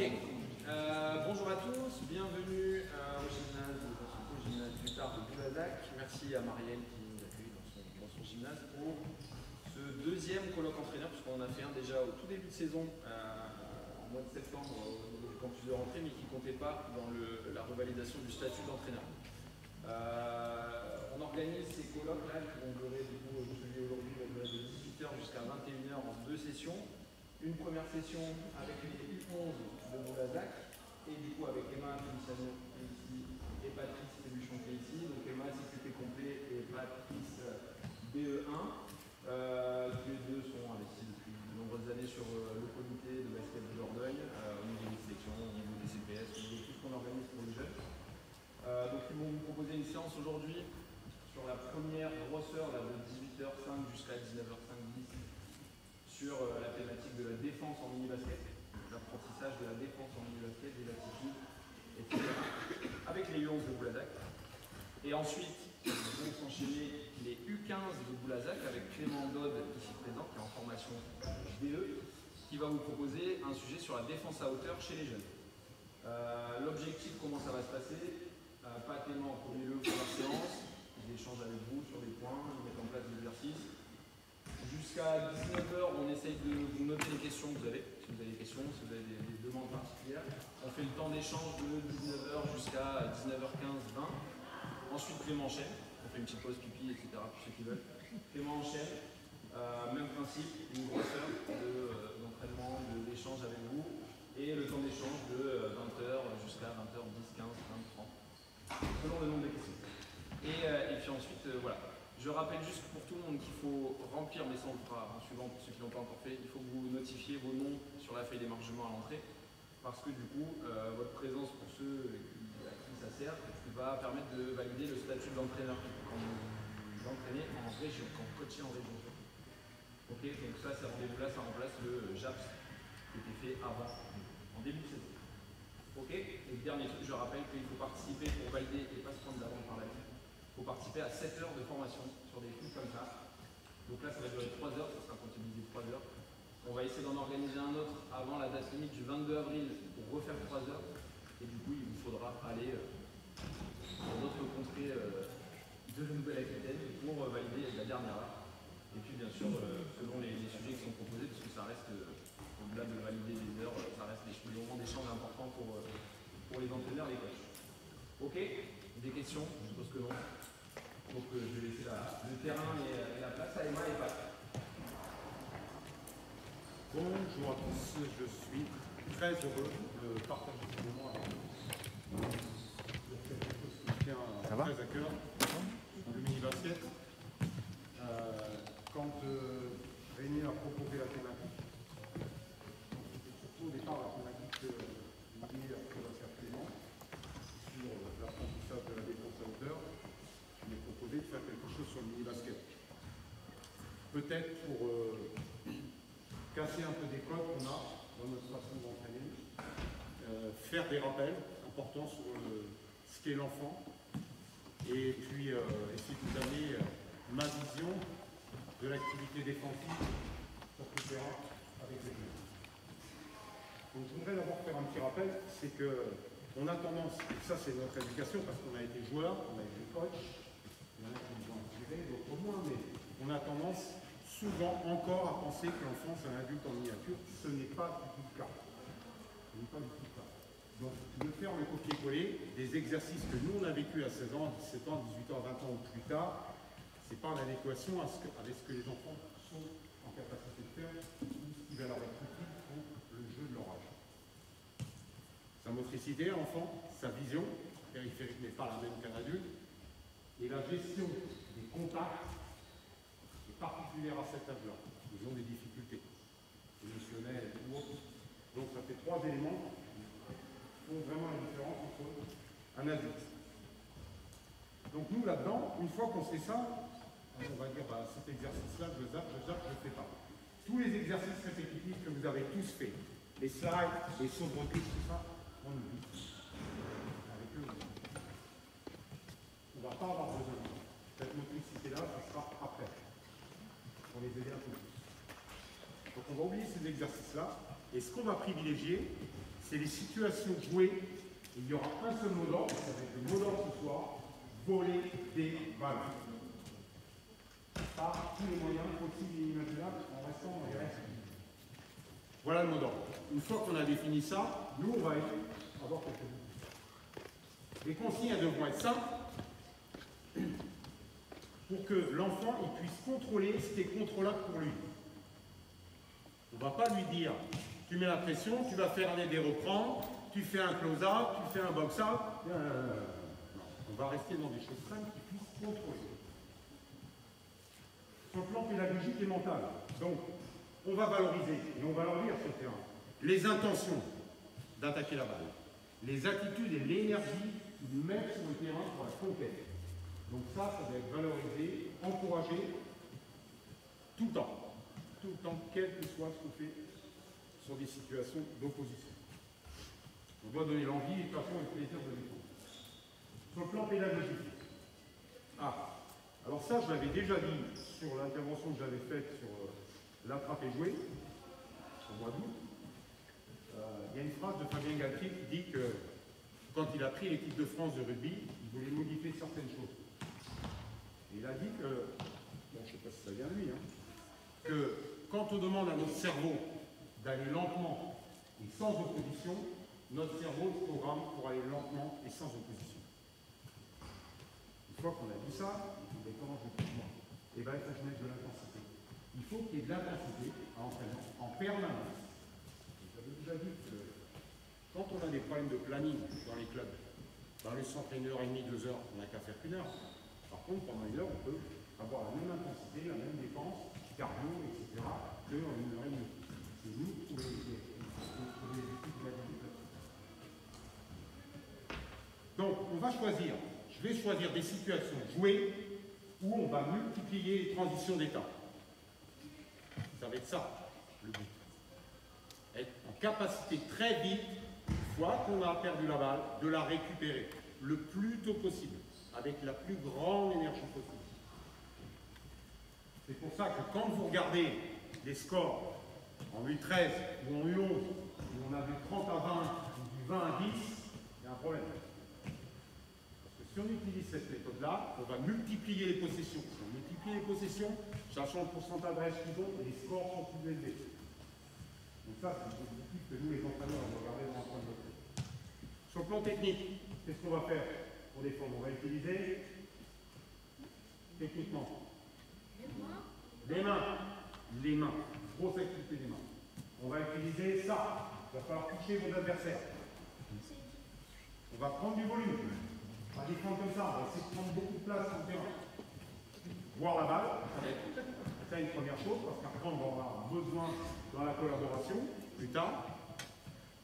Ok, bonjour à tous, bienvenue au gymnase du Tard de Bouladac. Merci à Marielle qui nous accueille dans son gymnase pour ce deuxième colloque entraîneur, puisqu'on en a fait un déjà au tout début de saison, en mois de septembre au niveau du campus de rentrée, mais qui ne comptait pas dans la revalidation du statut d'entraîneur. On organise ces colloques là qui vont durer, du coup, celui aujourd'hui va durer de 18h jusqu'à 21h en deux sessions. Une première session avec les U11 de Bouladac et du coup avec Emma Feliciano qui est ici et Patrice Péluchon qui est ici. Donc Emma CCP complet et Patrice BE1. Tous les deux sont investis depuis de nombreuses années sur le comité de basket de Dordogne, au niveau des sélections, au niveau des CPS, au niveau de tout ce qu'on organise pour les jeunes. Donc ils vont vous proposer une séance aujourd'hui sur la première grosse heure là, de 18h05 jusqu'à 19h05-10 sur la thématique de la défense en mini-basket, l'apprentissage de la défense en mini-basket, des attitudes, etc. avec les U11 de Bouladac. Et ensuite, vont s'enchaîner les U15 de Bouladac avec Clément Dodd, ici présent, qui est en formation DE, qui va vous proposer un sujet sur la défense à hauteur chez les jeunes. L'objectif, comment ça va se passer? Pas Clément en premier lieu pour la séance, ils échangent avec vous sur des points, ils mettent en place des exercices. Jusqu'à 19h, on essaye de vous noter les questions que vous avez, si vous avez des questions, si vous avez des demandes particulières. On fait le temps d'échange de 19h jusqu'à 19h15-20. Ensuite, Clément enchaîne. On fait une petite pause pipi, etc. pour ceux qui veulent. Clément enchaîne. Même principe, une grosse heure d'entraînement, d'échange avec vous. Et le temps d'échange de 20h jusqu'à 20h10, 15, 20, 30. Selon le nombre de questions. Et puis ensuite, voilà. Je rappelle juste pour tout le monde qu'il faut remplir, mais ça on le fera en suivant pour ceux qui ne l'ont pas encore fait, il faut que vous notifiez vos noms sur la feuille d'émargement à l'entrée, parce que du coup, votre présence pour ceux à qui ça sert va permettre de valider le statut d'entraîneur quand vous entraînez en région, quand vous coachez en région. Ok, donc ça, ce rendez-vous-là, ça remplace le JAPS qui était fait avant, en début de saison. Ok, et le dernier truc, je rappelle qu'il faut participer pour valider et pas se prendre d'avant par la vie. Il faut participer à 7 heures de formation sur des trucs comme ça. Donc là, ça va durer 3 heures, ça sera comptabilisé 3 heures. On va essayer d'en organiser un autre avant la date limite du 22 avril pour refaire 3 heures. Et du coup, il vous faudra aller dans d'autres contrées de la Nouvelle-Aquitaine pour valider la dernière heure. Et puis, bien sûr, selon les sujets qui sont proposés, parce que ça reste, au-delà de valider des heures, ça reste des moments d'échange importants pour les entraîneurs, les coachs. Ok? Des questions? Je suppose que non. Donc je vais laisser le terrain et la place à Emma et Pat. Bonjour à tous, je suis très heureux de partager ce moment avec vous. C'est quelque chose qui me tient très à cœur, le mini-basket. Quand Rémi a proposé la thématique, c'était surtout au départ la thématique liée à ce que va faire Clément sur l'apprentissage de la défense à hauteur. Je m'ai proposé de faire quelque chose sur le mini-basket. Peut-être pour casser un peu des codes qu'on a dans notre façon d'entraîner, faire des rappels importants sur ce qu'est l'enfant, et puis essayer de vous amener ma vision de l'activité défensive sur le terrain avec les jeunes. Donc je voudrais d'abord faire un petit rappel, c'est qu'on a tendance, et ça c'est notre éducation parce qu'on a été joueur, on a été coach, il y en a qui nous ont inspiré, d'autres moins, mais on a tendance souvent encore à penser que l'enfant c'est un adulte en miniature. Ce n'est pas du tout le cas. Ce n'est pas du tout le cas. Donc de faire le copier-coller des exercices que nous on a vécu à 16 ans, 17 ans, 18 ans, 20 ans ou plus tard, c'est pas en adéquation avec ce que les enfants sont en capacité de faire ou ce qui va leur être utile pour le jeu de leur âge. Sa motricité, l'enfant, sa vision périphérique n'est pas la même qu'un adulte, et la gestion des contacts est particulière à cet âge-là. Ils ont des difficultés émotionnelles ou autres. Donc ça fait 3 éléments qui font vraiment la différence entre un adulte. Donc nous là-dedans, une fois qu'on sait ça, on va dire bah, cet exercice-là, je zappe, je ne fais pas. Tous les exercices répétitifs que vous avez tous faits, les slides, les sauts de recul, tout ça, on oublie. Avec eux, on ne va pas avoir besoin de ça. Cette motricité-là, ce sera après, pour les aider un peu plus. Donc on va oublier ces exercices-là, et ce qu'on va privilégier, c'est les situations jouées. Il y aura un seul mot d'ordre, ça va être le mot d'ordre ce soir, voler des ballons. Par tous les moyens possibles et imaginables en restant dans les règles. Voilà le mot d'ordre. Une fois qu'on a défini ça, nous on va avoir quelque chose. Les consignes elles devront être simples pour que l'enfant il puisse contrôler ce qui est contrôlable pour lui. On ne va pas lui dire, tu mets la pression, tu vas faire un aider reprendre, tu fais un close-up, tu fais un box-up. Non, on va rester dans des choses simples qui puissent contrôler. Sur le plan pédagogique et mental. Donc, on va valoriser, et on va leur dire sur le terrain, les intentions d'attaquer la balle, les attitudes et l'énergie qu'ils mettent sur le terrain pour la conquête. Donc ça va être valorisé, encouragé, tout le temps, quel que soit ce qu'on fait sur des situations d'opposition. On doit donner l'envie et de toute façon le plaisir de défendre. Sur le plan pédagogique. Alors ça, je l'avais déjà dit sur l'intervention que j'avais faite sur l'attrape et jouer, au mois d'août. Il y a une phrase de Fabien Galtier qui dit que quand il a pris l'équipe de France de rugby, il voulait modifier certaines choses. Et il a dit que, bon, je ne sais pas si ça vient de lui, que quand on demande à notre cerveau d'aller lentement et sans opposition, notre cerveau se programme pour aller lentement et sans opposition. Une fois qu'on a dit ça, on dit comment je vais faire moi ? Eh bien, il faut que je mette de l'intensité. Il faut qu'il y ait de l'intensité à entraînement en permanence. J'avais déjà dit que quand on a des problèmes de planning dans les clubs, dans les centres 1h30, 2 heures, on n'a qu'à faire qu'une heure. Par contre, pendant une heure, on peut avoir la même intensité, la même dépense, cardio, etc., qu'en 1h30. C'est nous qui trouvons les équipes de la vie. Donc, on va choisir, je vais choisir des situations jouées où on va multiplier les transitions d'état. Ça va être ça, le but. Être en capacité très vite, une fois qu'on a perdu la balle, de la récupérer le plus tôt possible, avec la plus grande énergie possible. C'est pour ça que quand vous regardez les scores en U13 ou en U11, où on a du 30 à 20 ou du 20 à 10, il y a un problème. Parce que si on utilise cette méthode-là, on va multiplier les possessions. Si on multiplie les possessions, sachant le pourcentage de reste qu'ils ont, les scores sont plus élevés. Donc ça, c'est un objectif que nous, les entraîneurs, on va regarder dans un point de vue. Sur le plan technique, qu'est-ce qu'on va faire pour défendre? On va utiliser techniquement les mains. Les mains. Grosse activité des mains. On va utiliser ça. Il va falloir toucher vos adversaires. On va prendre du volume. On va défendre comme ça. On va essayer de prendre beaucoup de place sur le terrain. Voir la balle. Ça, une première chose, parce qu'après, on va avoir besoin dans la collaboration, plus tard.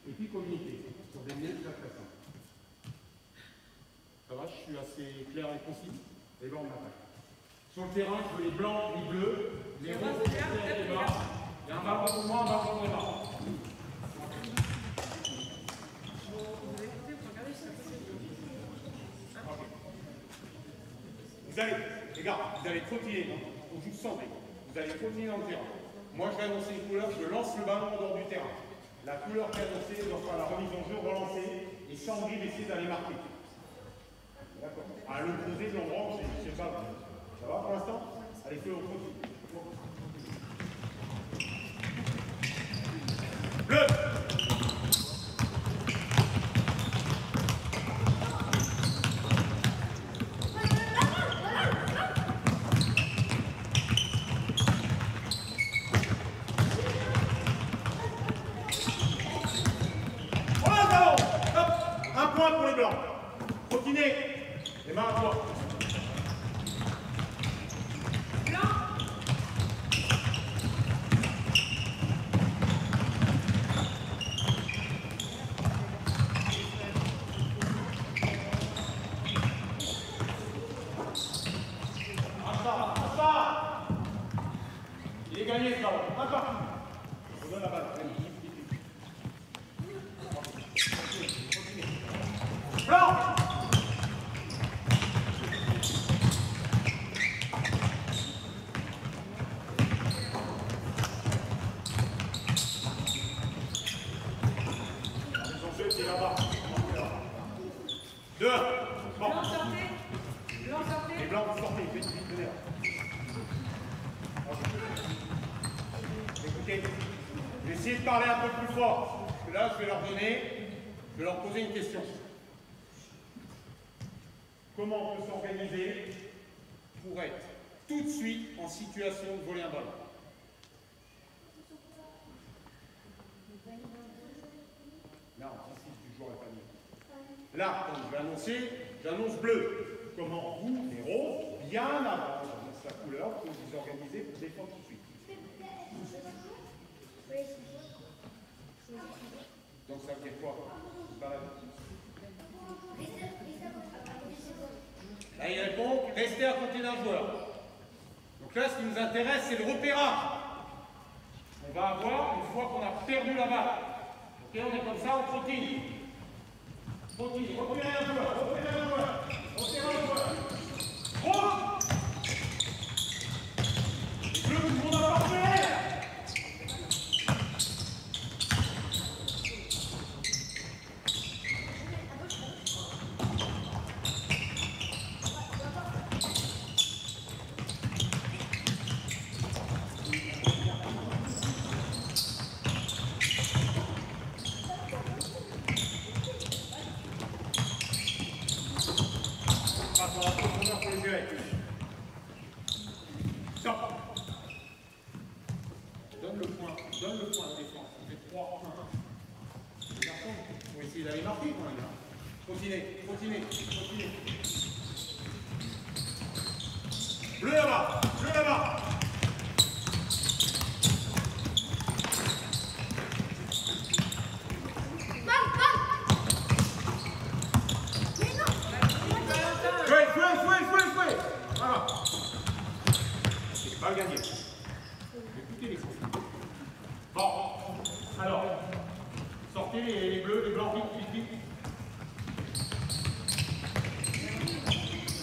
Et puis communiquer sur des liens très très simples. Ça va, je suis assez clair et concis. Et là, on attaque. Sur le terrain, je veux les blancs, les bleus, les rouges, les verts, les bas. Il y a un ballon pour moi, un ballon pour moi. Vous allez, les gars, vous allez trottiner, on joue sans dé. Vous allez trottiner dans le terrain. Moi, je vais annoncer une couleur, je lance le ballon en dehors du terrain. La couleur qui est annoncée doit faire la remise en jeu, relancer, et sans grille, essayer d'aller marquer. D'accord. À l'opposé de l'endroit, je ne sais pas. Ça va pour l'instant? Allez, fais au profil. Bleu! Un point pour les blancs. Continuez. Les mains à toi. Il est gagné ce ballon. Un partout. On donne la balle. Blanc. là-bas. 2. Bon. Blanc, sortez. Blanc, sortez. Les blancs, vous sortez. Vite, venez là. Écoutez, je vais essayer de parler un peu plus fort. Parce que là, je vais leur poser une question. Comment on peut s'organiser pour être tout de suite en situation de voler un ballon? Là, en principe, du jour et pas nuit. Là, quand je vais annoncer, j'annonce bleu. Comment vous, les roses, bien avant, j'annonce la couleur, pour vous organiser pour défendre tout de suite. Donc ça veut dire quoi? Là, il répond, restez à côté d'un joueur. Donc là, ce qui nous intéresse, c'est le repérage. On va avoir, une fois qu'on a perdu la balle. Ok, on est comme ça, on trottine. Trottine, repérez un joueur, repérez un joueur, repérez un joueur. Rose! Les bleus, tout le monde a pas repéré. Donne le point de défense. On fait 3, 1. Les garçons, il faut essayer d'aller marquer quand même. Continuez, continuez, continuez. Bleu là-bas, bleu là-bas. Jouez. Voilà. C'est pas gagné. Écoutez les choses. Bon, alors, sortez les bleus, les blancs, vite.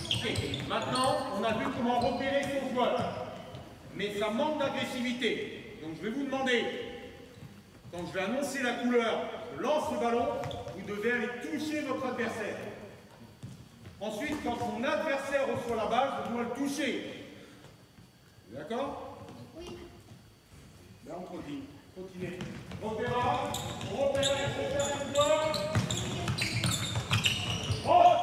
Ok, maintenant, on a vu comment repérer son joueur. Mais ça manque d'agressivité. Donc je vais vous demander, quand je vais annoncer la couleur, je lance le ballon, vous devez aller toucher votre adversaire. Ensuite, quand son adversaire reçoit la balle, je dois le toucher. D'accord? Oui. Là, on continue. Continuez. Repérage, on repère le joueur. Oh!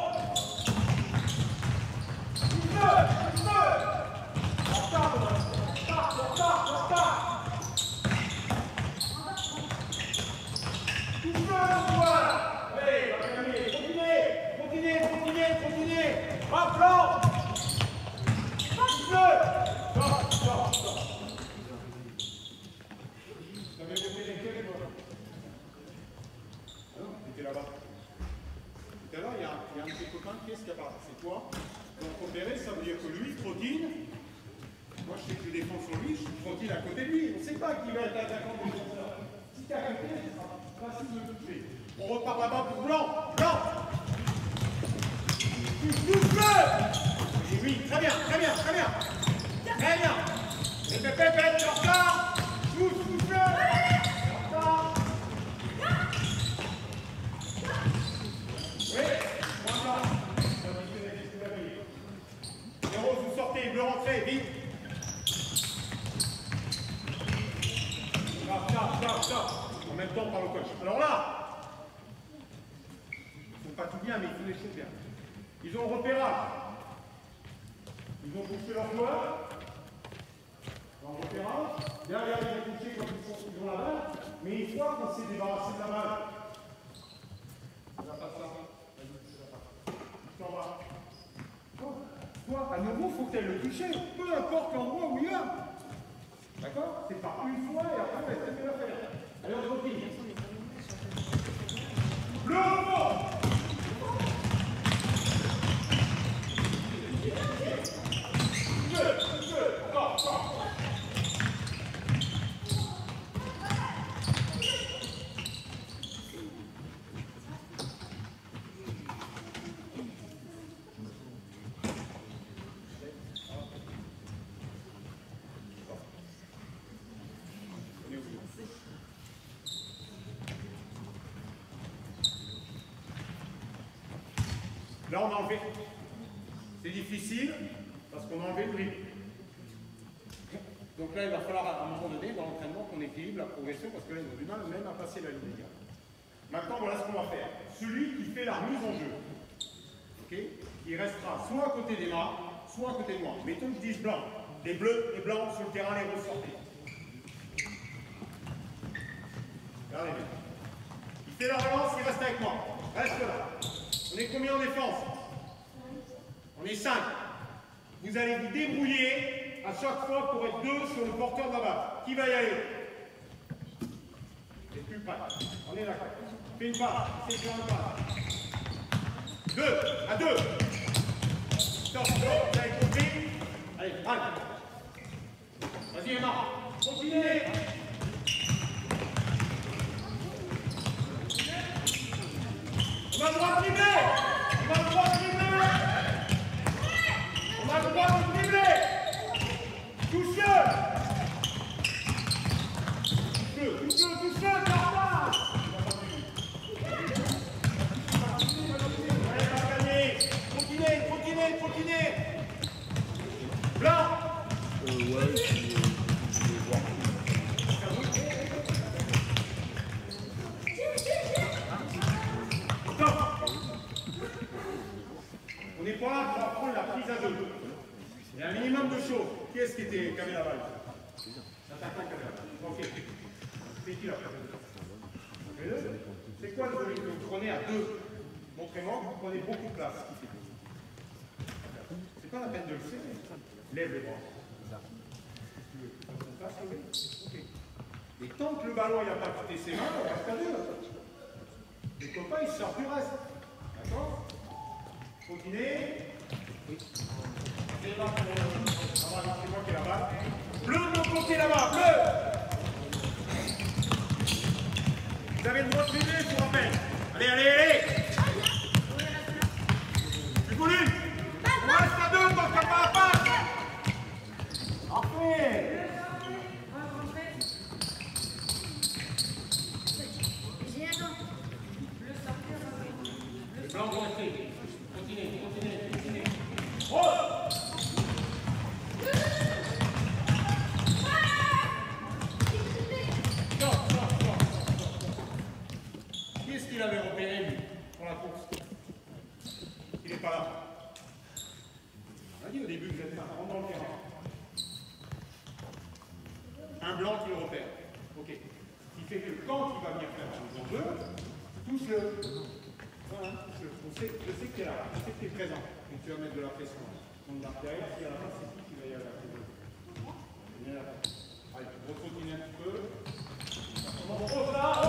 Continuez. Hop, blanc. Stop. Vous avez repéré quel joueur? Ah non, il était là-bas. Tout à l'heure, il y a un de tes copains qui est ce qu'il y a pas. C'est toi. Donc repérer, ça veut dire que lui, trottine. Moi, je sais que je défends sur lui, je trottine à côté de lui. On ne sait pas qui va être attaquant de défenseur. Si tu es à côté, ce sera facile de toucher. On repart là-bas pour blanc. Oui, très bien. Répète, encore. Touche-le. Encore. Oui, encore. Les roses, vous sortez, bleu, rentrez, vite. Stop. En même temps, par le coach. Alors là, ils ne font pas tout bien, mais ils font les choses bien. Ils ont le repérage. Ils ont touché leur joueur. Dans le repérage. Derrière, ils ont touché quand ils ont la balle. Mais une fois qu'on s'est débarrassé de la balle, ça va pas ça. Tu t'en vas. Toi, à nouveau, il faut que tu ailles le toucher. Peu importe l'endroit où il y a. D'accord? C'est pas une fois et après, on va essayer de la faire. Allez, on continue. Bleu, Là, on a enlevé. C'est difficile parce qu'on a enlevé le dribble. Donc là, il va falloir à un moment donné, dans l'entraînement, qu'on équilibre la progression parce que là, ils ont du mal même à passer la ligne. Maintenant, voilà ce qu'on va faire. Celui qui fait la remise en jeu, okay, il restera soit à côté des mains, soit à côté de moi. Mettons que je dise blanc. Les bleus, les blancs sur le terrain, les ressortez. Regardez bien. Il fait la relance, il reste avec moi. Reste là. On est combien en défense? On est 5. Vous allez vous débrouiller à chaque fois pour être 2 sur le porteur de la balle. Qui va y aller? C'est plus près. On est d'accord. Fais une passe. C'est sur une passe. 2. À 2. Stop. Vous avez compris? Allez, allez. Vas-y, Emma. Continuez. On a le droit de dribbler. On a le droit de dribbler. On a le droit de dribbler. Touche-le. Touche-le, Carla. Allez, on va gagner. Continuez. Blanc. On n'est pas là pour apprendre la prise à deux. Il y a un minimum de choses. Qui est-ce qui avait la balle? L'attaquant qui avait la balle. Ok. C'est qui là? C'est quoi le volume que vous prenez à deux? Montrez-moi que vous prenez beaucoup de place. C'est pas la peine de le serrer. Lève les bras. Okay. Et tant que le ballon n'a pas quitté ses mains, on reste à deux. Les copains, ils sortent du reste. D'accord? Continuez. C'est là pour c'est moi qui ai la balle. Bleu de mon côté là-bas, bleu. Vous avez le droit de suivre, je vous rappelle. Allez. Du volume. On reste à deux tant qu'il n'y a pas la passe. Parfait. Les blancs vont rester. Continuez. Oh! Qui est-ce qu'il avait repéré, lui, pour la course? Il n'est pas là. On a dit au début que vous êtes un dans le terrain. Un blanc qui le repère. Ok. Ce qui fait que quand il va venir faire la mise en jeu, touche-le. Voilà, je sais que tu es là, je sais que tu es présent. Donc tu vas mettre de la pression. Donc derrière, s'il y a la main, c'est qui va y aller à la pression? Allez, on continue un petit peu. On repose là, oh!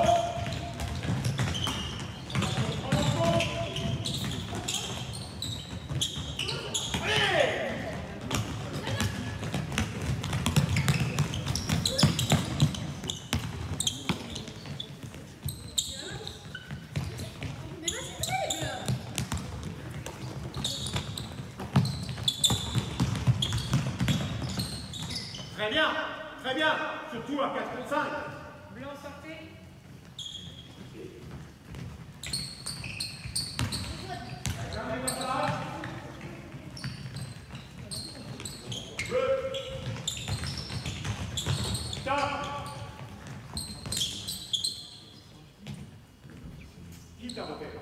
Très bien, surtout à 4 contre 5. Blanc, sortez. Bleu. Stop. Qui t'a repéré?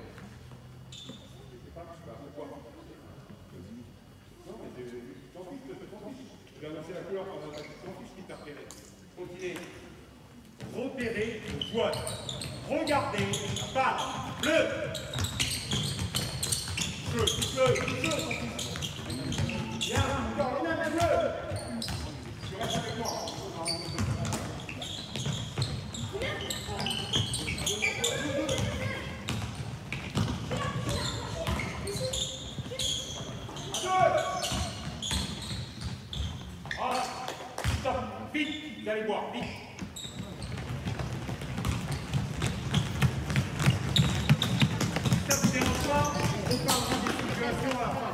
Je sais pas, pourquoi? Non, mais t'en fiches. Je vais annoncer la couleur pendant la t'en fiches qui t'a repéré. Continuez. Repérez le joueur. Regardez la balle. Bleu. Bleu. Bien, encore les mêmes bleus. Tu restes avec moi. Voilà. Stop. Vite. Vous allez voir. Vite. Ça vous dérange pas? On parlera des situations à la fin.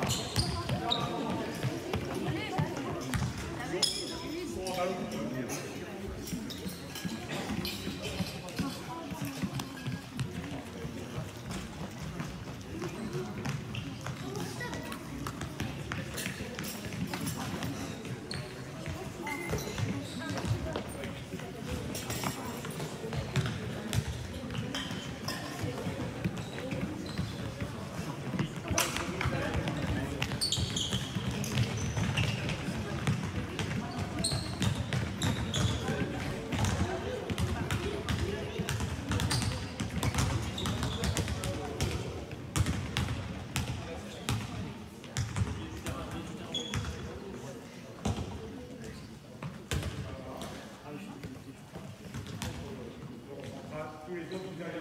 Et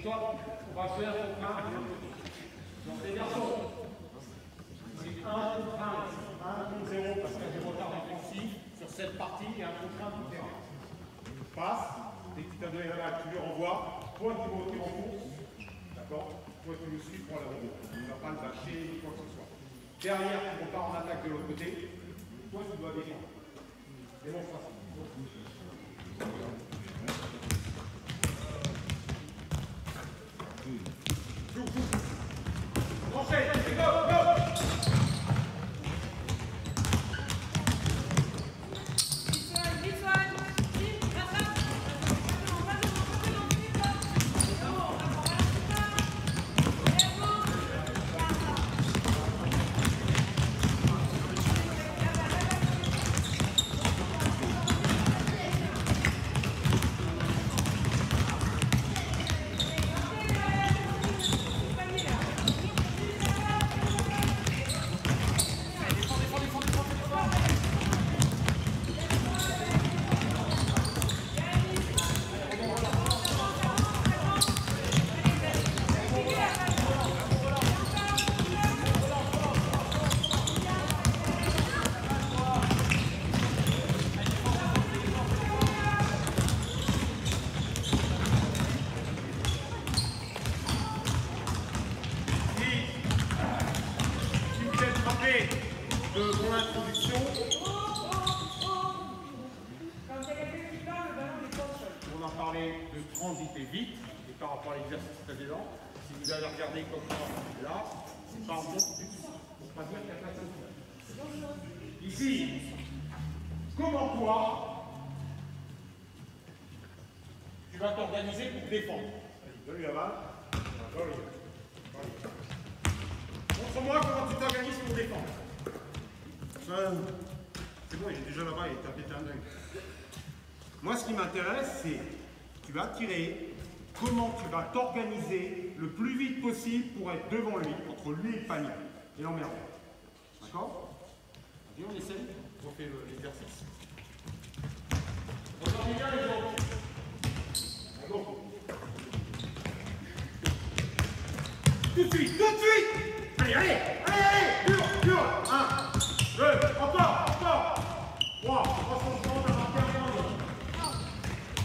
toi, on va faire un. Donc les garçons, c'est 1 contre 0 parce qu'il y a des retards défensifs sur cette partie et un contre 1 tout terrain. Passe, dès que tu t'as donné la balle, tu lui renvoies. Toi, tu vas au tir en course. D'accord? Toi, tu le suis pour la rebond. Tu ne vas pas le lâcher ni quoi que ce soit. Derrière, tu repars en attaque de l'autre côté. Toi, tu dois défendre. Démonstration. Enchaîne, go, go! De mon introduction, on a parlé de transiter vite et par rapport à l'exercice précédent, si vous avez regardé comme ça, là, c'est pas bon du tout. Faut pas dire qu'il y a pas de ici, comment toi, tu vas t'organiser pour défendre. Donne-lui la balle. Montre-moi comment tu t'organises pour défendre. C'est bon, il est déjà là-bas, il t'a pété un dingue. Moi, ce qui m'intéresse, c'est tu vas tirer, comment tu vas t'organiser le plus vite possible pour être devant lui, entre lui et le panier, et l'emmerder. D'accord? Viens, on essaye, on fait l'exercice. Regardez bien les autres. Allez, go. Tout de suite, tout de suite. Allez, allez, allez, allez, dur, dur. 1, 2, encore. 3 changements, t'as marqué un point.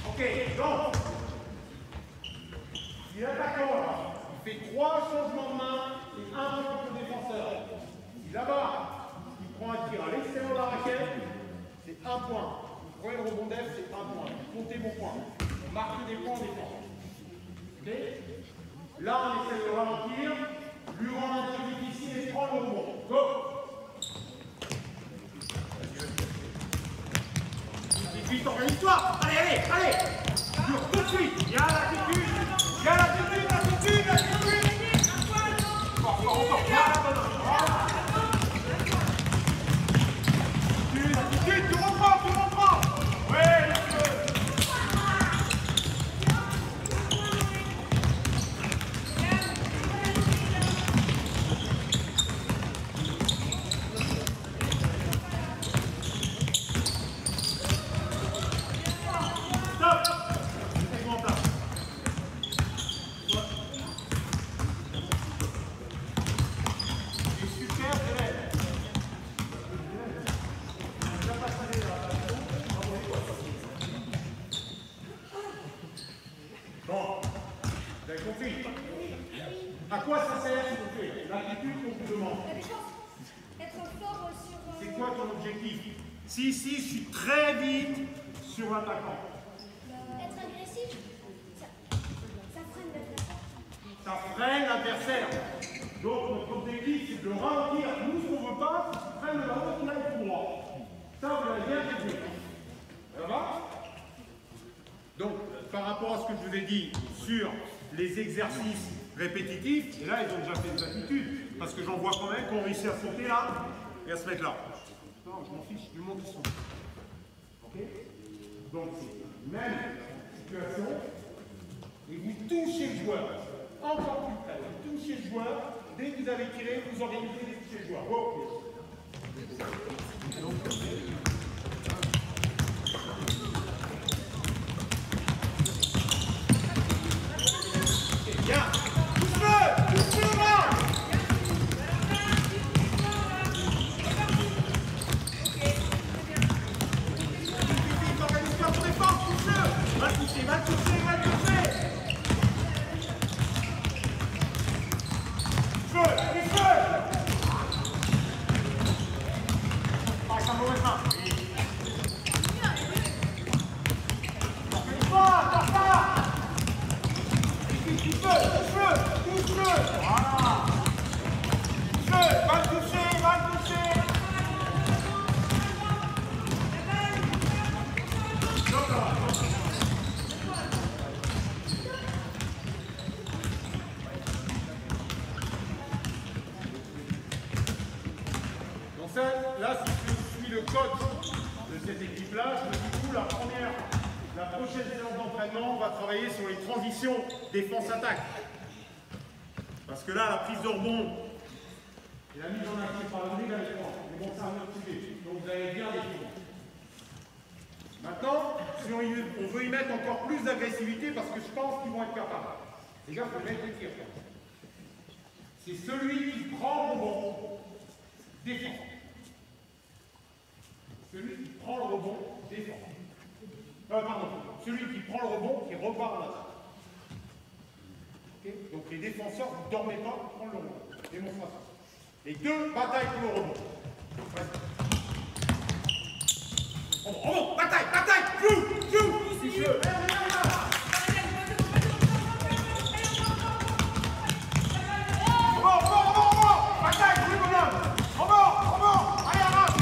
Ok, donc. Il est attaquant là. Il fait 3 changements de main et 1 point contre le défenseur. Si là-bas, il prend un tir à l'extérieur de la raquette, c'est 1 point. Il prend le rebond d'F, c'est 1 point. Comptez vos points. On marque des points en défense. Ok? Là, on essaie de ralentir, lui rendre un tir difficile et prendre le rebond. Go! Vite, organise-toi! Allez, allez, allez! Dure tout de suite! Il y a l'attitude! Il y a l'attitude, l'attitude, l'attitude! Encore, voilà, voilà! L'attitude, tu reprends! Ouais, bon, vous avez compris? À quoi ça sert, s'il vous plaît? L'attitude qu'on vous demande. Être fort sur... C'est quoi ton objectif? Si, je suis très vite sur l'attaquant. Être agressif, ça freine l'adversaire. Ça freine l'adversaire. Donc notre objectif, c'est de ralentir. Nous, ce qu'on ne veut pas, c'est qu'il freine le ballon qui aille tout droit. Ça, vous l'avez bien compris. Ça va? Donc, par rapport à ce que je vous ai dit sur les exercices répétitifs, et là, ils ont déjà fait des attitudes, parce que j'en vois quand même qu'on réussit à sauter là et à se mettre là. Non, je m'en fiche, je lui montre son. Ok? Donc, c'est même situation, joueur. Encore plus près. Vous touchez le joueur. Dès que vous avez tiré, vous organisez les toucher le joueur. Oh. Bien. Touche-le. Touche-le là. Organise-toi pour défense. Touche-le. Va le toucher, va le toucher, va le toucher. Là, si je suis le coach de cette équipe-là, je me dis, du coup, la prochaine séance d'entraînement, on va travailler sur les transitions défense-attaque. Parce que là, la prise de rebond et la mise en actif par le dribble avec moi, ils vont servir de sujet. Donc vous allez bien défendre. Maintenant, si on veut y mettre encore plus d'agressivité, parce que je pense qu'ils vont être capables. Les gars, il faut mettre les tirs. C'est celui qui prend le rebond, défend. Celui qui prend le rebond, défend. Pardon, celui qui prend le rebond, qui repart en attaque. Okay. Donc les défenseurs, vous ne dormez pas pour prendre le rebond. Démonstration. Les deux bataillent pour le rebond. Rebond, bataille, joue, fiche-le. Bataille, oui, bonhomme. Rebond, allez, arrête.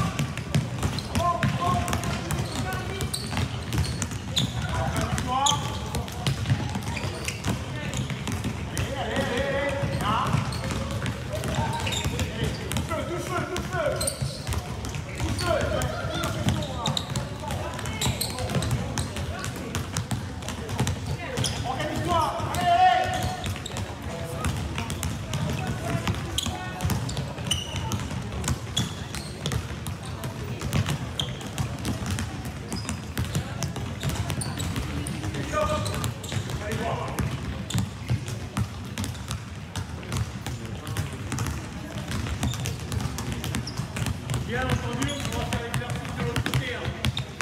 Bien entendu, on va faire l'exercice de l'autre côté.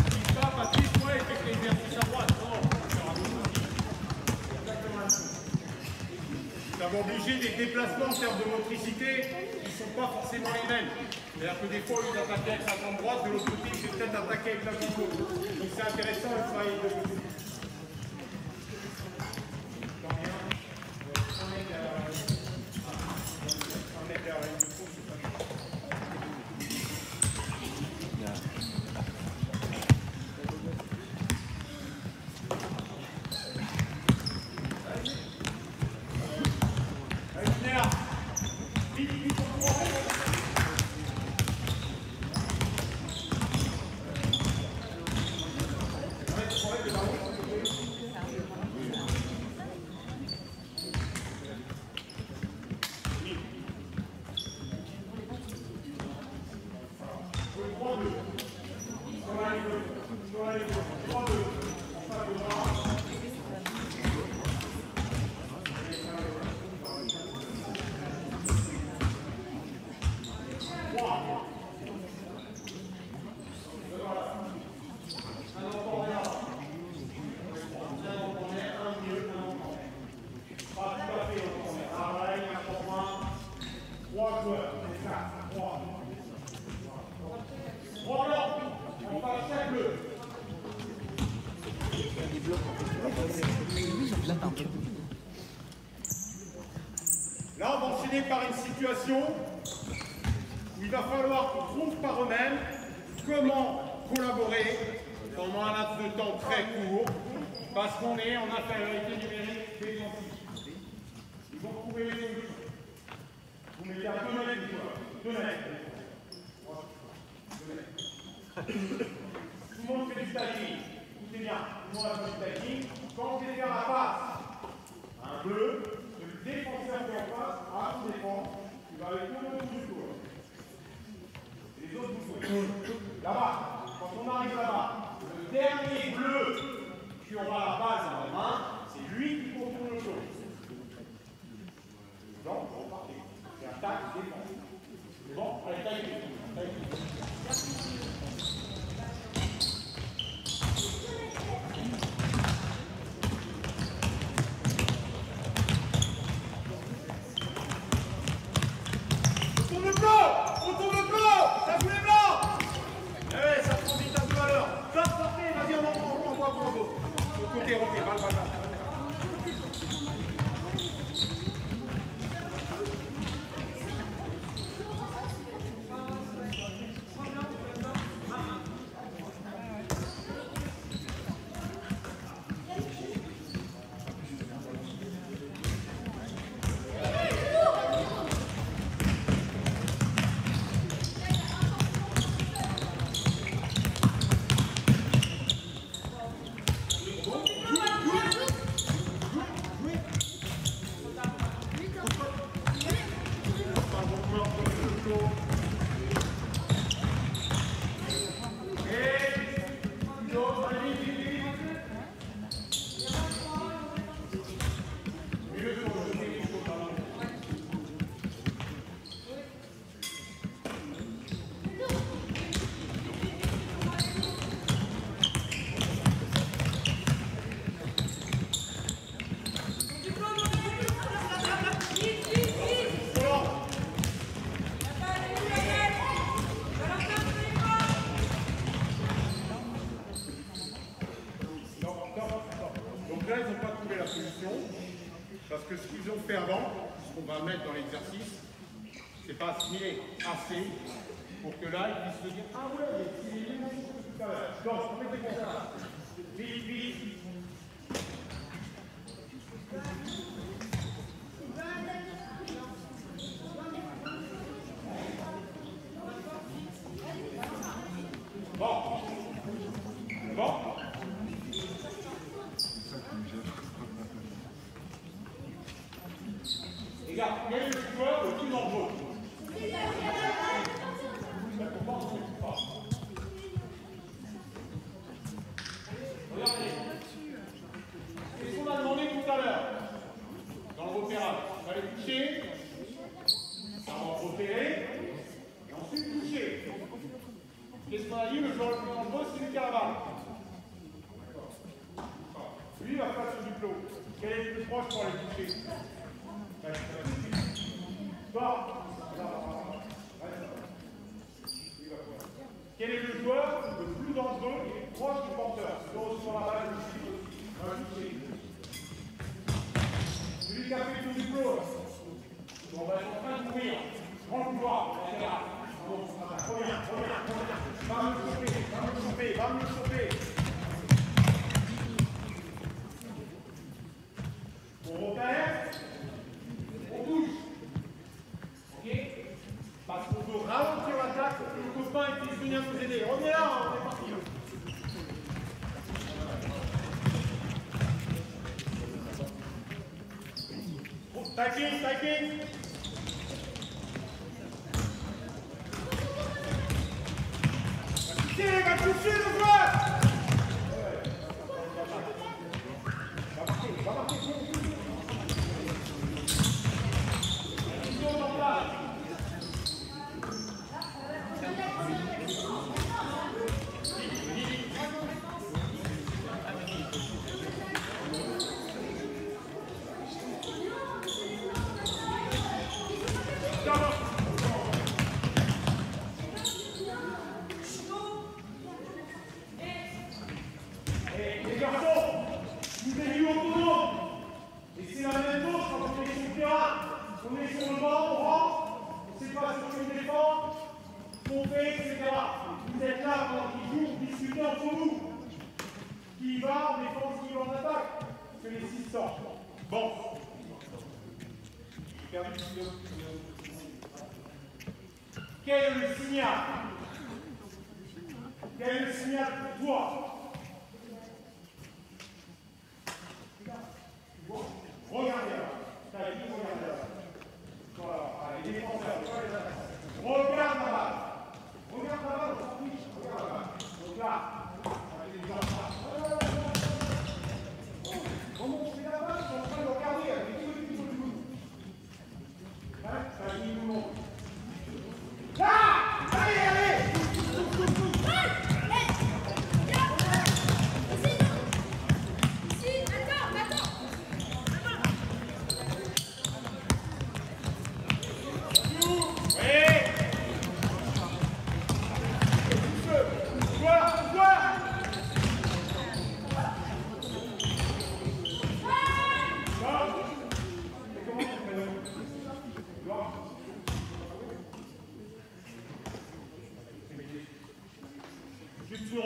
Si pas, Patrice, moi, il fait que l'exercice à droite. Non, exactement la même chose. Ça va obliger des déplacements en termes de motricité qui ne sont pas forcément les mêmes. C'est-à-dire que des fois, il attaque avec sa jambe droite, de l'autre côté, il fait peut-être attaquer avec la jambe gauche. Donc c'est intéressant de travailler de l'autre côté. Là, on va enchaîner par une situation où il va falloir qu'on trouve par eux-mêmes comment collaborer pendant un laps de temps très court, parce qu'on est en infériorité numérique défensive. Ils vont trouver les solutions. Vous mettez à 2 mètres du joueur. 2 mètres. Tout le monde fait du tagging. Écoutez bien, tout le monde a fait du tagging. Quand vous allez faire la passe, bleu, le défenseur qui est en face à son défense, il va aller tout le tour du tour. Les autres vous là-bas, quand on arrive là-bas, le dernier bleu qui aura la base dans la main, c'est lui qui contourne le tour. Donc, vous repartez. C'est attaque, défense. C'est bon? Allez, taille. Parce que ce qu'ils ont fait avant, ce qu'on va mettre dans l'exercice, c'est pas assimilé assez pour que là, ils puissent se dire ah ouais, il est même chose tout à l'heure. Donc, mettez comme ça. Vite. Bon. Regarde, quel est le joueur le plus dangereux? Regardez. Qu'est-ce qu'on a demandé tout à l'heure dans le repérage? On va les toucher, avant de repérer, et ensuite toucher. Qu'est-ce qu'on a dit? Le joueur le plus dangereux, c'est lui qui a la balle. Lui, il va faire sur du plot. Quel est le plus proche pour aller toucher? Quel est le joueur le plus dangereux et proche du porteur? Sur la balle aussi. Celui qui a fait tout du plot. On va être en train de courir. Grand couloir, latéral. Reviens. Va me choper. On repère. On bouge. Ok? Parce qu'on veut ralentir l'attaque pour que le copain puisse venir nous aider. On est là, on est parti. Taquine. Va toucher le joueur. Va marquer. Les garçons, vous êtes mis autonomes. Et c'est la même chose quand on est sur le terrain. On est sur le banc, on rentre, on ne sait pas sur qui on défend, ce qu'on fait, etc. Vous êtes là pendant qu'ils jouent, vous discutez entre vous. Qui va en défense, qui va en attaque. Que les 6 sortent. Bon. J'ai perdu le stylo. Quel est le signal? Quel est le signal pour toi? Regardez.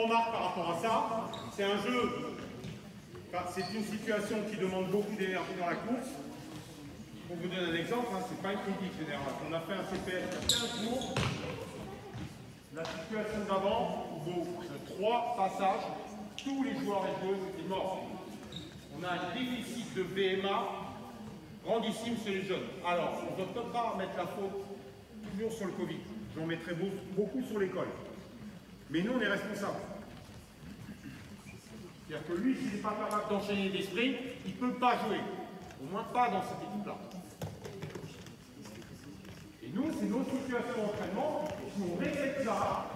remarque par rapport à ça, c'est un jeu, enfin, c'est une situation qui demande beaucoup d'énergie dans la course. Pour vous donner un exemple, hein, c'est pas une critique générale. On a fait un CPS il y a 15 jours. La situation d'avant vaut 3 passages. Tous les joueurs et joueuses étaient morts. On a un déficit de VMA grandissime chez les jeunes. Alors, on ne doit peut-être pas mettre la faute toujours sur le Covid. J'en mettrai beaucoup sur l'école. Mais nous, on est responsables. C'est-à-dire que lui, s'il n'est pas capable d'enchaîner des sprints, il ne peut pas jouer. Au moins pas dans cette équipe-là. Et nous, c'est nos situations d'entraînement. Si on respecte ça,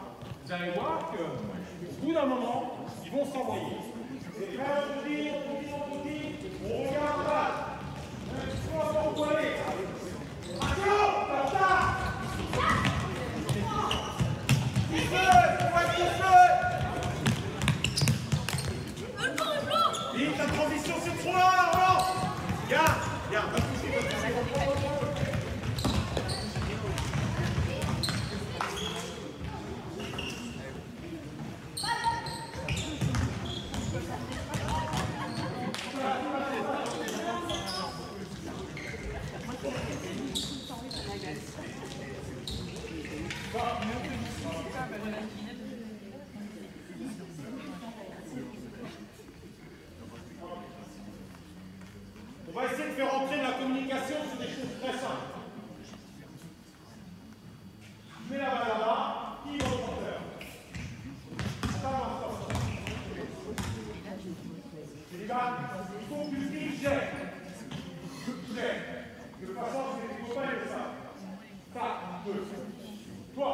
vous allez voir qu'au bout d'un moment, ils vont s'envoyer. C'est très on dit, on regarde là. On va aller. La transition, c'est trop là, Roland. Regarde, va toucher, on va essayer de faire entrer la communication sur des choses très simples. Je mets la balle là-bas, qui va au porteur. Les gars, il faut que tu dis gère. De toute façon, c'est des copains et ça. Ça, deux. Toi,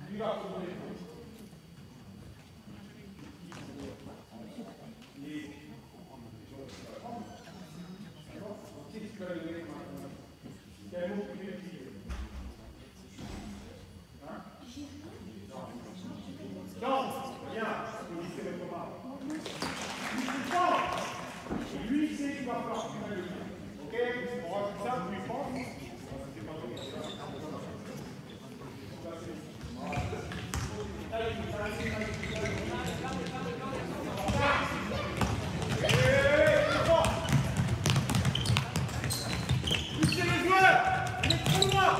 tu vas pour les choses. Quel mot tu utilises? Non, bien, positionner le combat. Lui, il sait qu'il va falloir que tu le dire. Ok? On rajoute ça, tu lui prends. C'est pas bon. Poussez les joueurs! On est trop loin!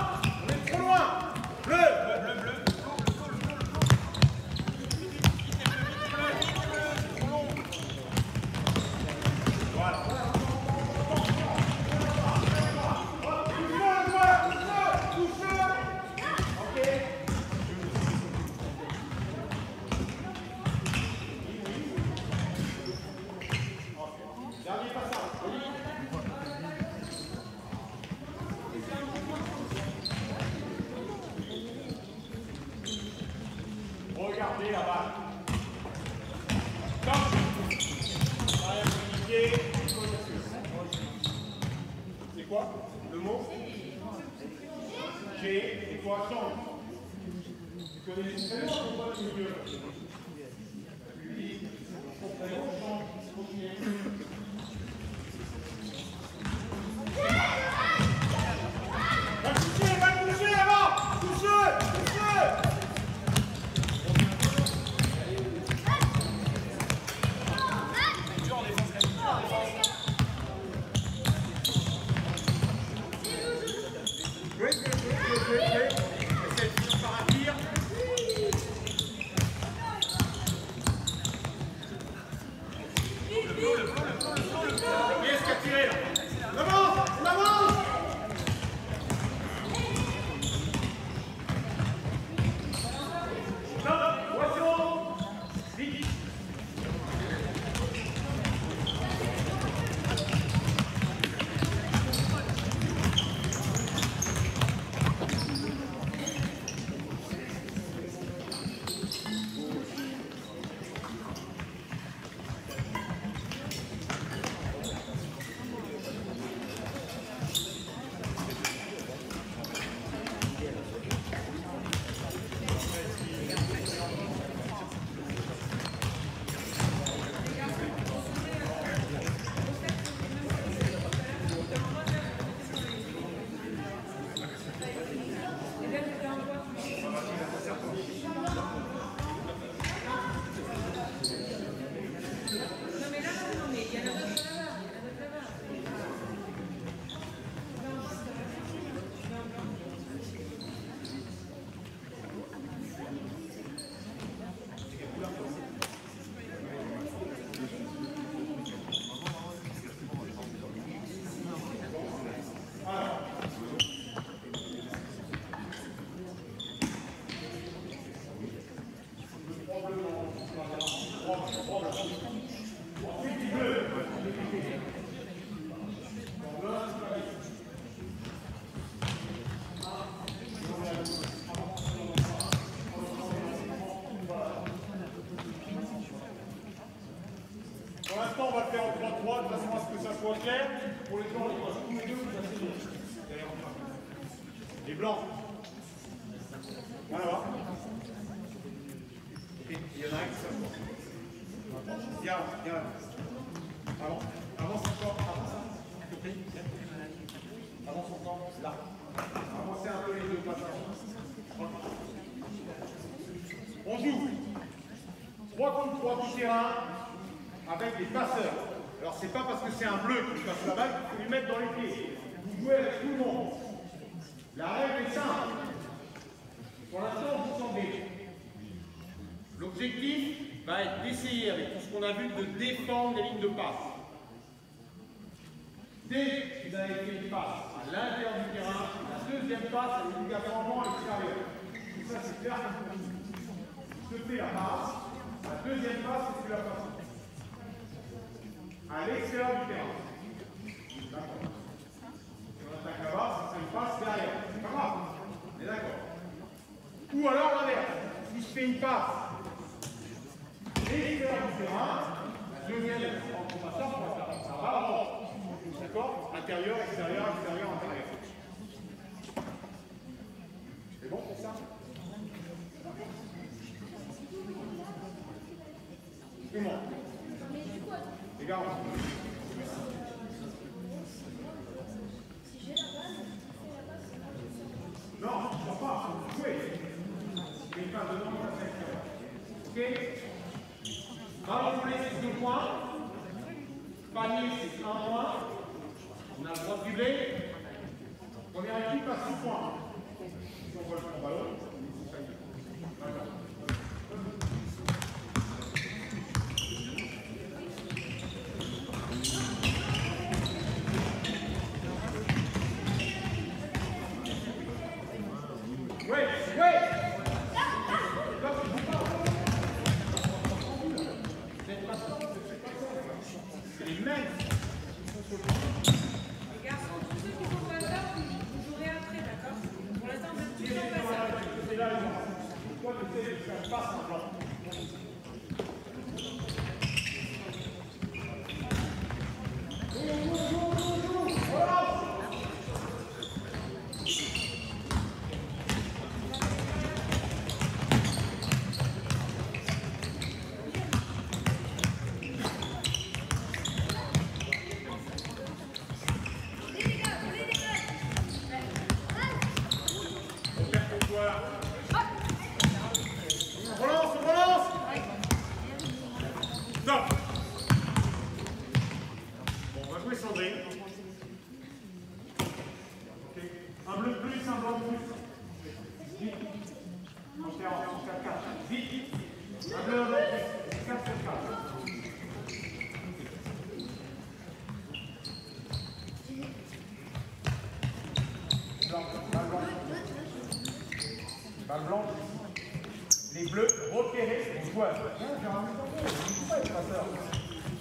On est trop loin! Bleu! Voilà. Dernier passage. Regardez la balle. Stop. Arrière communiqué. C'est quoi le mot? G. Et toi, change. Tu connais les prénoms ou pas le milieu? Lui, son prénom change. Va toucher là-bas! Touche-le! Oui. Essaye de finir par un tir. Le bleu. soit clair, pour les blancs, tous les deux, vous asseyez. Les blancs. Voilà. Ok, il y en a un qui s'assoit. Viens. Avance encore, avance. Avance encore, là. Avancez un peu les deux passages. On joue 3 contre 3 du terrain avec des passeurs. Alors c'est pas parce que c'est un bleu qui lui passe la balle qu'il faut lui mettre dans les pieds. Vous jouez avec tout le monde. La règle est simple. Pour l'instant, vous sentez. L'objectif va être d'essayer, avec tout ce qu'on a vu, de défendre les lignes de passe. Dès que vous avez fait une passe à l'intérieur du terrain, la deuxième passe est obligatoirement à l'extérieur. Et ça, c'est clair. Je fais la passe, la deuxième passe, c'est la passe à l'extérieur du terrain. D'accord. Si on attaque là-bas, ça serait une passe derrière. C'est pas grave. On est d'accord. Ou alors l'inverse. Si je fais une passe l'extérieur du terrain, la deuxième en passant, ça va avant. D'accord? Intérieur, extérieur, intérieur. C'est bon pour ça? Comment? Les gars, non, je ne crois pas. Oui. Il n'y a pas de nom à cette. Ok? Ballon volé, c'est 2 points. Panier, c'est 1 point. On a le droit de dribbler. Première équipe à 6 points. Si on voit le ballon, ça y est. Balle blanche. Les bleus, repérez vos joueurs.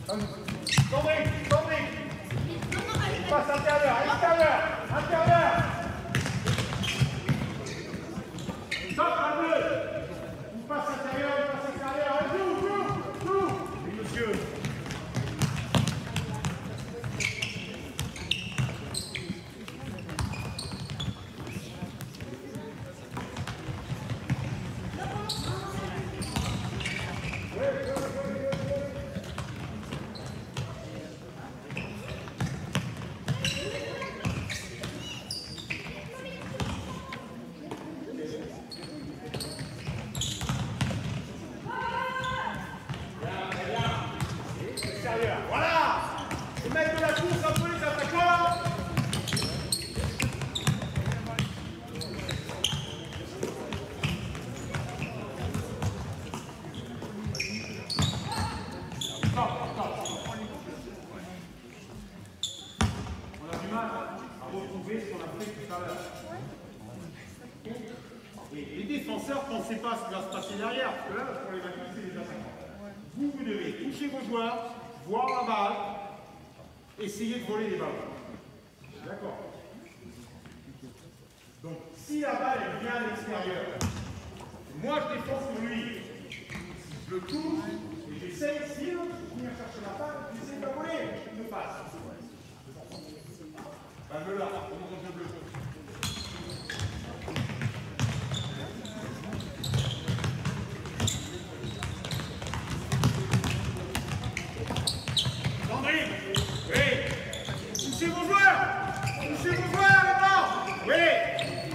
Tendez. Passe intérieur. Stop, la bleue. Vous passe intérieur. Joue. Oui, monsieur. Les défenseurs, pensez pas à ce qui va se passer derrière, parce que là, pour les vainqueurs, c'est les attaquants. Vous devez toucher vos joueurs, voir la balle, essayer de voler les ballons. D'accord? Donc, si la balle elle vient à l'extérieur, moi je défends sur lui. Je le touche et j'essaye ici de venir chercher la balle, j'essaie de la voler, je passe. Touchez vos joueurs maintenant. Oui.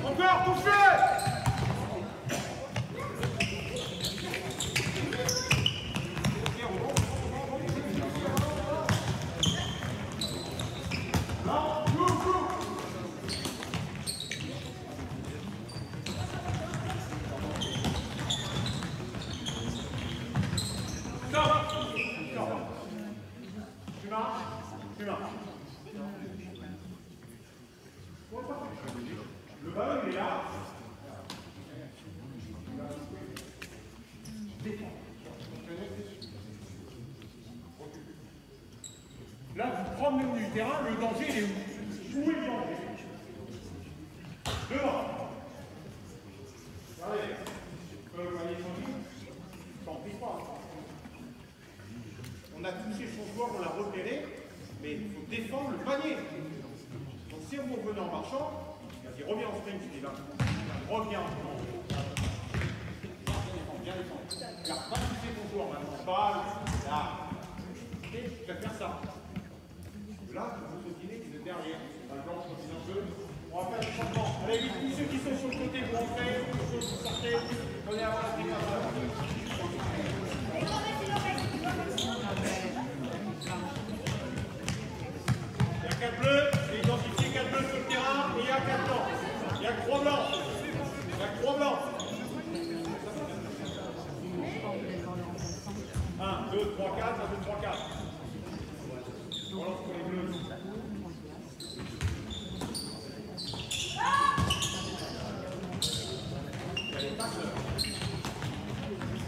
Encore, touchez. Le ballon, il est là. Là, vous promenez au milieu du terrain, le danger, il est où? Où est le danger? Devant. Regardez. Vous voyez son jeu? Ça n'empêche pas. On a touché son joueur, on l'a repéré, mais il faut défendre le panier. Donc si vous revenez en marchant, il revient en sprint, il va. Reviens en sprint. Bien défendre. Regarde, pas toucher ton joueur maintenant. Balle, là. Ok, tu vas faire ça. Là, vous continuez, vous êtes derrière. La blanche continue un peu. On va faire du changement. Allez, vite, tous ceux qui sont sur le côté, vous rentrez, tous ceux qui sortez, donnez avant la dépasseur. Il y a 4 bleus, j'ai identifié 4 bleus sur le terrain, et il y a 4 blancs. Il y a 3 blancs. Il y a 3 blancs. 1, 2, 3, 4, 1, 2, 3, 4. On lance pour les bleus.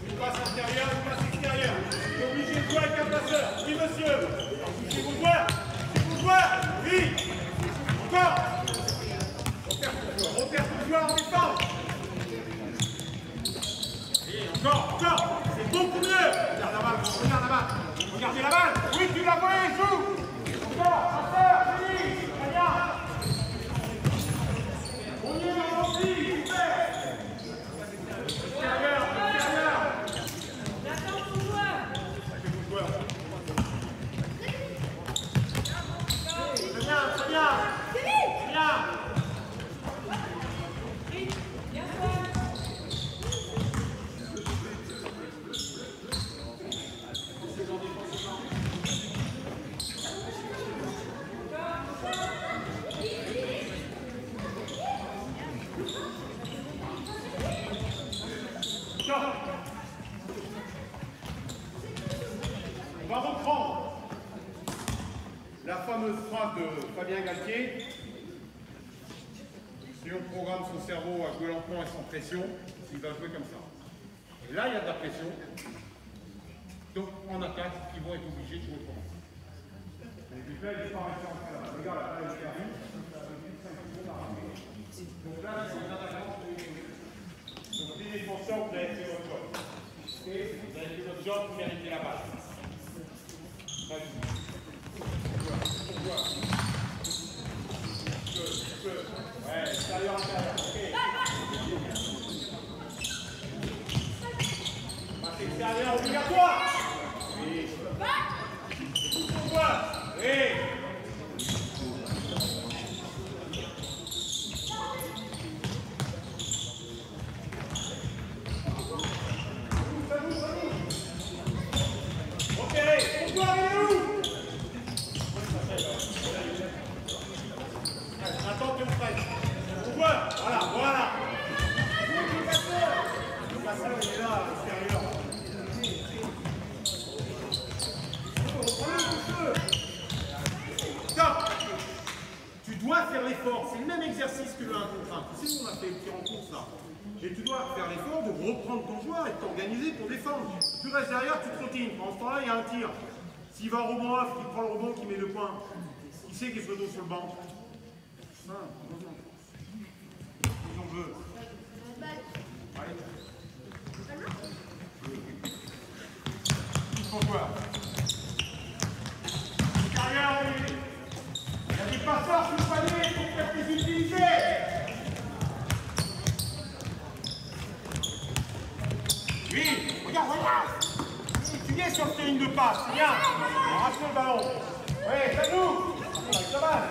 Une passe intérieure, une passe extérieure. Vous êtes obligé de jouer avec un passeur. Oui, monsieur. Touchez vos joueurs. Touchez vos joueurs. Oui. Encore. Repère ton joueur en défense. Et encore. C'est beaucoup mieux. Regarde la balle. Regarde la balle. Regardez la balle. Oui, tu la vois, joue. Encore. Passeur. Fini. Très bien. On y est aussi. Super. Extérieur. J'attends ton joueur. Très bien, très bien. Bien. Vite, bien joué. On va reprendre la fameuse phrase de Fabien Galtier. Si on programme son cerveau à jouer lentement et sans pression, il va jouer comme ça. Et là, il y a de la pression. Donc, en attaque, ils vont être obligés de jouer autrement. Et puis là, il n'est pas resté en train. Regarde, là, il est perdu. Donc là, c'est une attaquant. Donc, les défenseurs, vous avez fait votre job. Et vous avez fait votre job, vous méritez la balle. Vas-y. Ouais, extérieur, intérieur. Ok. Passe extérieur obligatoire. Oui. Oui. Attends que je presse. Voilà. Le passeur, il est là, à l'extérieur. Stop. Tu dois faire l'effort. C'est le même exercice que le 1 contre 1. Tu sais qu'on a fait en course là. Et tu dois faire l'effort de reprendre ton joueur et de t'organiser pour défendre. Tu restes derrière, tu trottines. Pendant ce temps-là, il y a un tir. S'il va au rebond off, il prend le rebond, qui met 2 points. Qui sait qu'il se retrouve sur le banc? On veut. Allez. Pourquoi? Carrière, il y a des passeurs sur le panier, il faut peut-être les utiliser. Oui, regarde. Tu viens sur le ligne de passe, c'est bien. Arrache le ballon. Oui, ça joue. Avec la balle.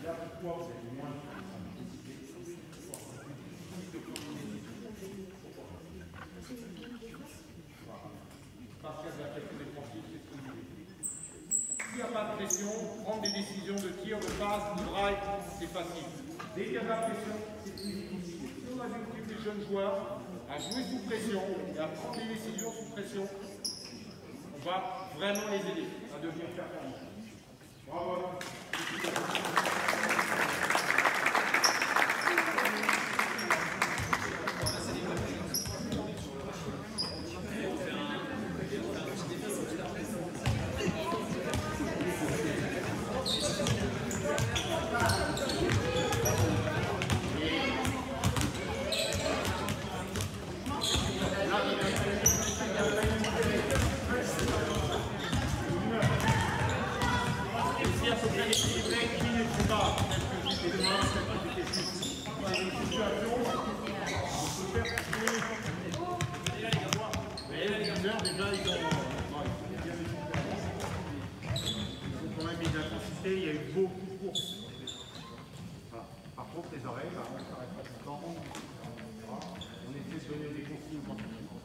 là, pourquoi vous avez moins de parce qu'il y a de la pression défensive, c'est ce que vous voulez. S'il n'y a pas de pression, prendre des décisions de tir, de passe, de drive, c'est facile. Dès qu'il y a de la pression, c'est plus difficile. Si on habitue les jeunes joueurs à jouer sous pression et à prendre des décisions sous pression, on va vraiment les aider à devenir performants. Bravo. Il y a eu beaucoup de courses. Voilà. Par contre, les oreilles, là, on ne s'arrête pas tout le temps. On essaie de donner des consignes quand il faut.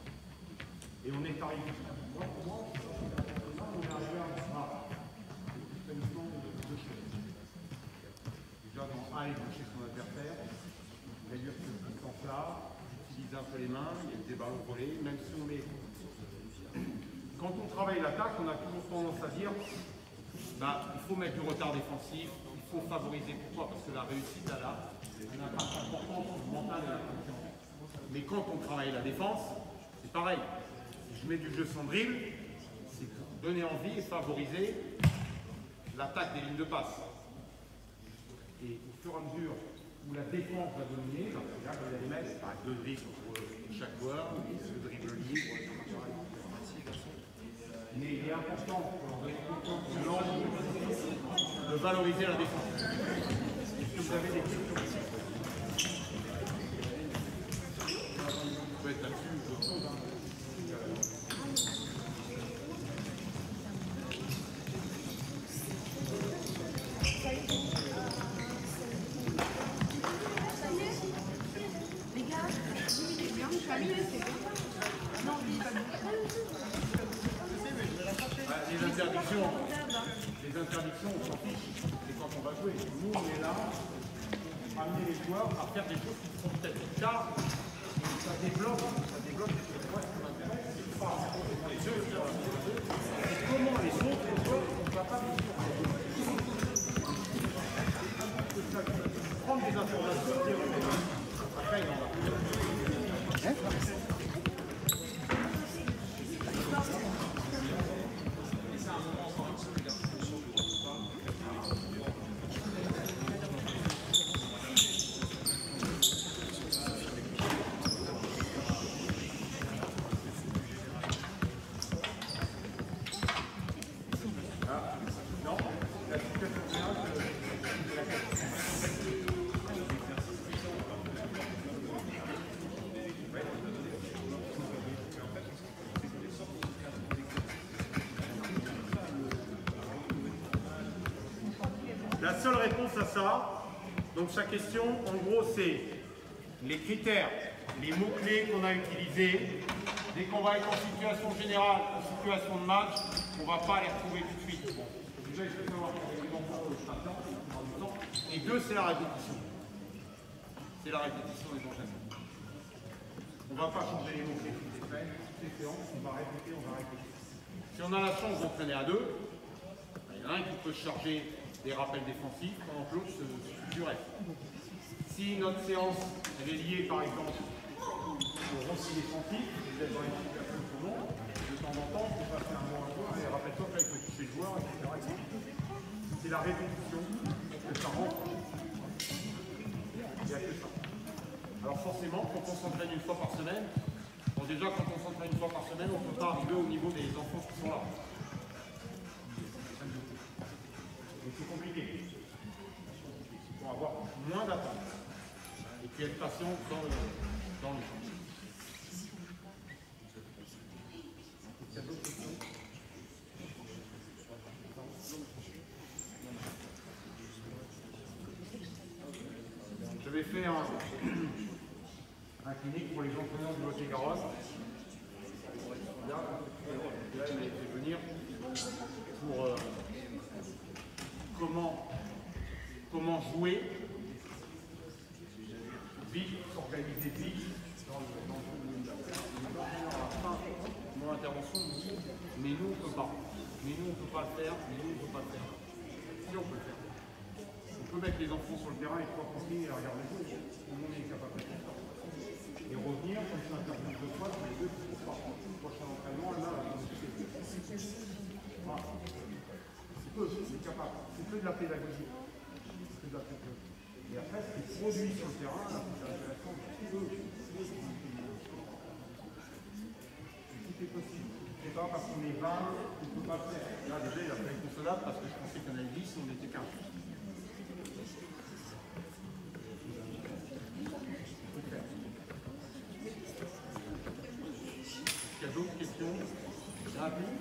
Et on est arrivé. Moi, pour moi, on est arrivé à un smart. C'est justement deux choses. Déjà, dans A, ébaucher son adversaire, réduire ce distance-là, utiliser un peu les mains, il y a des ballons volés, même si on met. Quand on travaille l'attaque, on a toujours tendance à dire il faut mettre du retard défensif, il faut favoriser. Pourquoi? Parce que la réussite, elle a un impact important sur le mental et la confiance. Mais quand on travaille la défense, c'est pareil. Si je mets du jeu sans dribble, c'est pour donner envie et favoriser l'attaque des lignes de passe. Et au fur et à mesure où la défense va dominer, là, vous allez mettre deux dribbles pour chaque joueur, le dribble libre, etc. Mais il est important de valoriser la défense. Est-ce que vous avez des questions? Vous pouvez être là-dessus, d'autres choses. Les gars, 10 minutes, bien, je suis arrivée, c'est bon. Non, il est pas bon. Les interdictions, on s'en fiche. C'est quand on va jouer. Nous, on est là pour amener les joueurs à faire des choses qui seront peut-être plus tard. Ça développe. Moi, ce qui m'intéresse, c'est pas les jeux, c'est comment les autres joueurs ne vont pas vivre. Prendre des informations, dire après, il en va. La seule réponse à ça, donc sa question, en gros, c'est les critères, les mots-clés qu'on a utilisés. Dès qu'on va être en situation générale, en situation de match, on ne va pas les retrouver tout de suite. Bon, déjà, il faut savoir qu'il y a des enfants que je t'attends, et deux, c'est la répétition. C'est la répétition des enchaînements. On ne va pas changer les mots-clés toutes les séances, on va répéter, on va répéter. Si on a la chance d'entraîner à deux, il y en a un qui peut charger des rappels défensifs pendant que l'autre se du reste. Si notre séance elle est liée par exemple au rossi défensif, vous êtes dans une situation de tournoi, de temps en temps, vous passez un bon joueur et rappelle-toi qu'il faut toucher le joueur, etc. C'est la répétition que ça rentre. Il n'y a que ça. Alors forcément, quand on s'entraîne une fois par semaine, bon déjà quand on s'entraîne une fois par semaine, on ne peut pas arriver au niveau des enfants qui sont là. C'est compliqué. Pour avoir moins d'attente et puis être patient dans le temps. Il y a d'autres questions? vais faire un clinique pour les entraîneurs du Lot-et-Garonne. Là, il m'a fait venir pour comment jouer vite, s'organiser vite dans le jeu de l'univers. À la fin de mon intervention, on dit mais nous on ne peut pas. Mais nous on ne peut pas le faire. Mais nous on ne peut pas le faire. Si on peut le faire. On peut mettre les enfants sur le terrain et pouvoir continuer à regarder le jeu. Tout le monde est capable de faire ça. Et revenir comme ça intervient deux fois sur les deux pour pas. Le prochain entraînement, là, voilà. C'est capable. C'est que de la pédagogie. C'est que de la pédagogie. Et après, ce qui est produit sur le terrain, là, c'est intéressant. Tout est possible. C'est pas parce qu'on est 20 qu'on ne peut pas le faire. Là, déjà, il a fait inconsolable parce que je pensais qu'il y en avait 10 et on était 15. Est-ce qu'il y a d'autres questions rapides?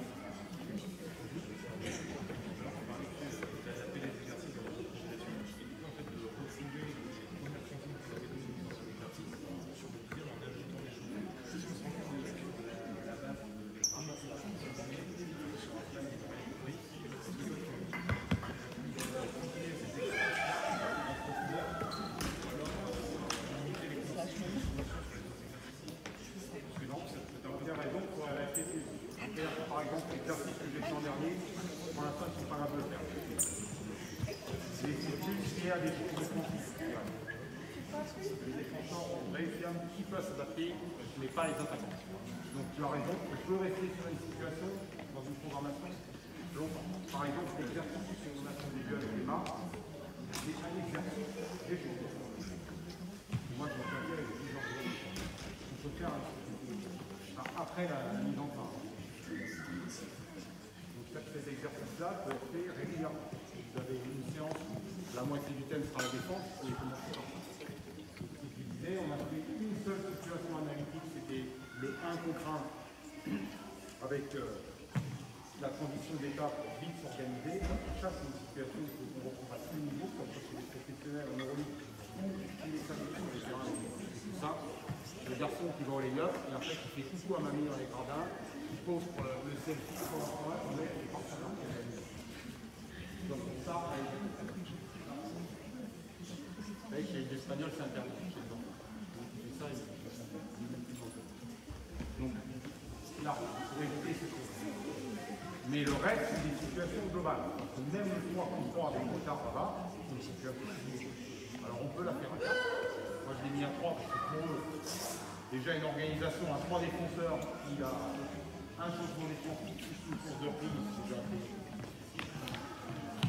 Par exemple, l'exercice que j'ai fait l'an dernier, pour l'instant, ils ne sont pas capables de le faire. C'est plus lié à des défensifs. Les défenseurs ont réussi un petit peu à s'adapter, mais pas les attaquants. Donc tu as raison, on peut rester sur une situation dans une programmation longtemps. Par exemple, l'exercice qu'on a fait au début avec les mains, c'est un exercice des choses. Moi, je me fais avec plusieurs choses. On peut faire après la mise en place. Cet exercice-là peut être fait régulièrement. Vous avez une séance, la moitié du thème sera la défense, vous pouvez commencer par ça. Je disais, on a fait une seule situation analytique, c'était le 1 contre 1 avec la condition d'étape pour vite s'organiser. Ça, c'est une situation qu'on retrouve à tous les niveaux, comme ça c'est les professionnels en Euroleague ou les samedis sur les terrains. C'est tout simple. Le garçon qui va au lay-up et après qui fait coucou à mamie dans les gradins, qui pose pour le selfie sur le point, on met les partenaires. Donc ça, avec l'espagnol, c'est interdit. Donc ça, donc là, pour éviter ces choses. Mais le reste, c'est des situations globales. Parce que même le 3 contre 3 avec le quart, ça va, c'est une situation. Alors on peut la faire à 4. Moi, je l'ai mis à 3 parce que pour eux, déjà une organisation à 3 défenseurs qui a un changement défensif plus une course de reprise, c'est déjà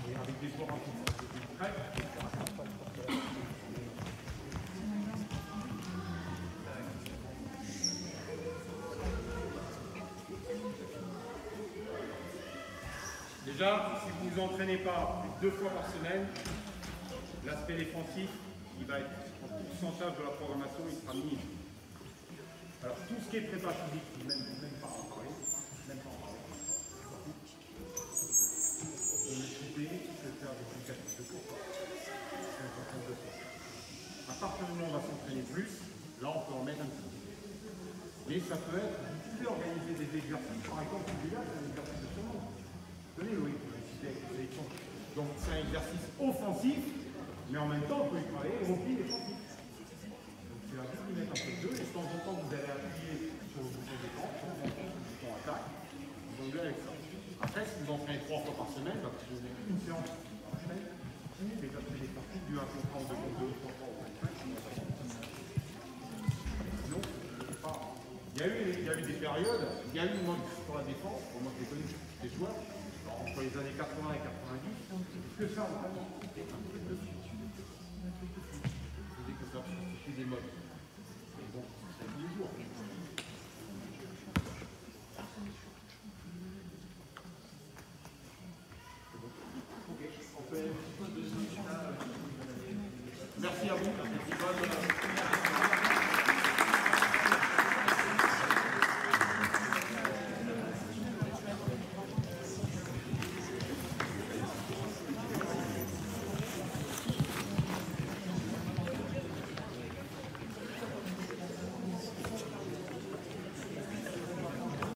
et avec des joueurs un peu plus près. Déjà, si vous ne vous entraînez pas 2 fois par semaine, l'aspect défensif, il va être en pourcentage de la programmation, il sera minime. Alors tout ce qui est prépa physique, même pas en parler, même pas en parler. On est coupé, je vais faire des applicatifs de cours. À partir du moment où on va s'entraîner plus, là on peut en mettre un petit peu. Mais ça peut être, vous pouvez organiser des exercices, par exemple, celui-là, c'est un exercice de chemin. Tenez, oui, donc c'est un exercice offensif, mais en même temps on peut y travailler et repli défensif. Donc c'est à vous de mettre un peu de jeu, et de temps en temps vous allez appuyer sur le bouton défense, sur le bouton attaque, vous jonglez avec ça. Après, si vous entraînez 3 fois par semaine, bah, vous donnez une séance par semaine, les aspects défensifs du 1 contre 1, 2 contre 2, 3 contre 5, sinon, pas. Il y a eu des périodes, il y a eu une mode pour la défense, pour moi j'ai connu des joueurs, entre les années 80 et 90, que ça, vraiment, c'était un truc de fou. Je dis que ça, c'est des modes. Mais bon, c'est tous les jours. Ok, on fait un petit peu de... Merci à vous.